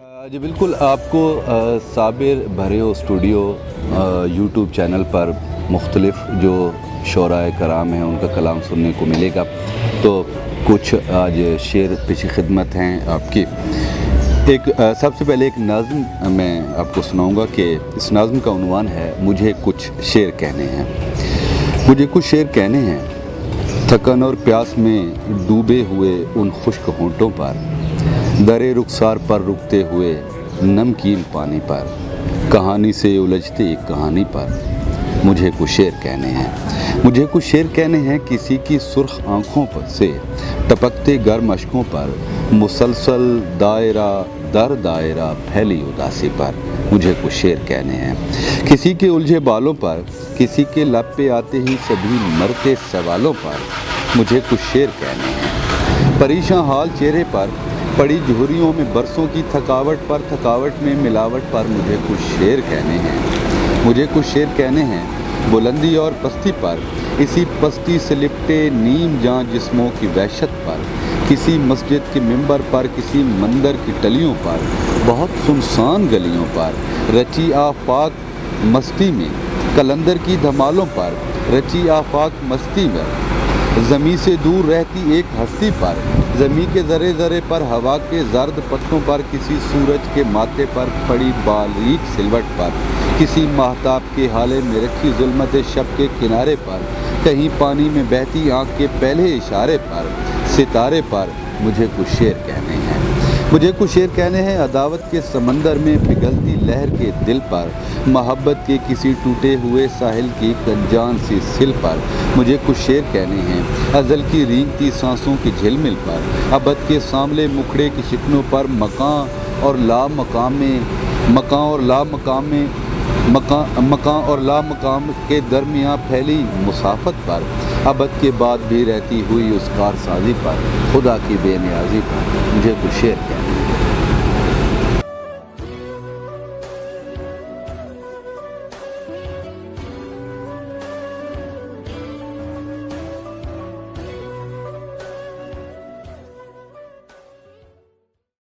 जी बिल्कुल, आपको Sabir भरेओ studio YouTube channel पर मुख्तलिफ़ जो शोराए कराम हैं उनका कलाम सुनने को मिलेगा। तो कुछ आज शेर पेश खिदमत हैं आपकी। एक सबसे पहले एक नज़्म मैं आपको सुनाऊंगा कि इस नज़्म का उन्वान है मुझे कुछ शेर कहने हैं। मुझे कुछ शेर कहने हैं, थकन और प्यास में डूबे हुए उन खुश्क होंठों पर, दरे रुखसार पर रुकते हुए नमकीन पानी पर, कहानी से उलझते एक कहानी पर मुझे कुछ शेर कहने हैं। मुझे कुछ शेर कहने हैं किसी की सुर्ख आँखों पर से टपकते गर्म अश्कों पर, मुसलसल दायरा दर दायरा फैली उदासी पर मुझे कुछ शेर कहने हैं। किसी के उलझे बालों पर, किसी के लब पे आते ही सभी मरते सवालों पर मुझे कुछ शेर कहने हैं। परेशान हाल चेहरे पर पड़ी झुर्रियों में बरसों की थकावट पर, थकावट में मिलावट पर मुझे कुछ शेर कहने हैं। मुझे कुछ शेर कहने हैं बुलंदी और पस्ती पर, इसी पस्ती से लिपटे नीम जां जिस्मों की वहशत पर, किसी मस्जिद के मिंबर पर, किसी मंदिर की टलियों पर, बहुत सुनसान गलियों पर, रची आफाक मस्ती में कलंदर की धमालों पर, रची आफाक मस्ती में ज़मीं से दूर रहती एक हस्ती पर, ज़मीं के ज़रे ज़रे पर, हवा के जर्द पत्तों पर, किसी सूरज के माथे पर पड़ी बारीक सिलवट पर, किसी महताब के हाले में रखी जुल्मत शब के किनारे पर, कहीं पानी में बहती आँख के पहले इशारे पर, सितारे पर मुझे कुछ शेर कहने हैं। मुझे कुछ शेर कहने हैं अदावत के समंदर में पिघलती लहर के दिल पर, मोहब्बत के किसी टूटे हुए साहिल की कनजान सी सिल पर मुझे कुछ शेर कहने हैं। अज़ल की रेंगती सांसों की झिलमिल पर, अबद के सामले मुखड़े की शिकनों पर, मकान और ला मकाम के दरमियाँ फैली मुसाफत पर, अबद के बाद भी रहती हुई उस कारसाजी पर, खुदा की बेनियाजी पर मुझे कुछ शेर कहने हैं।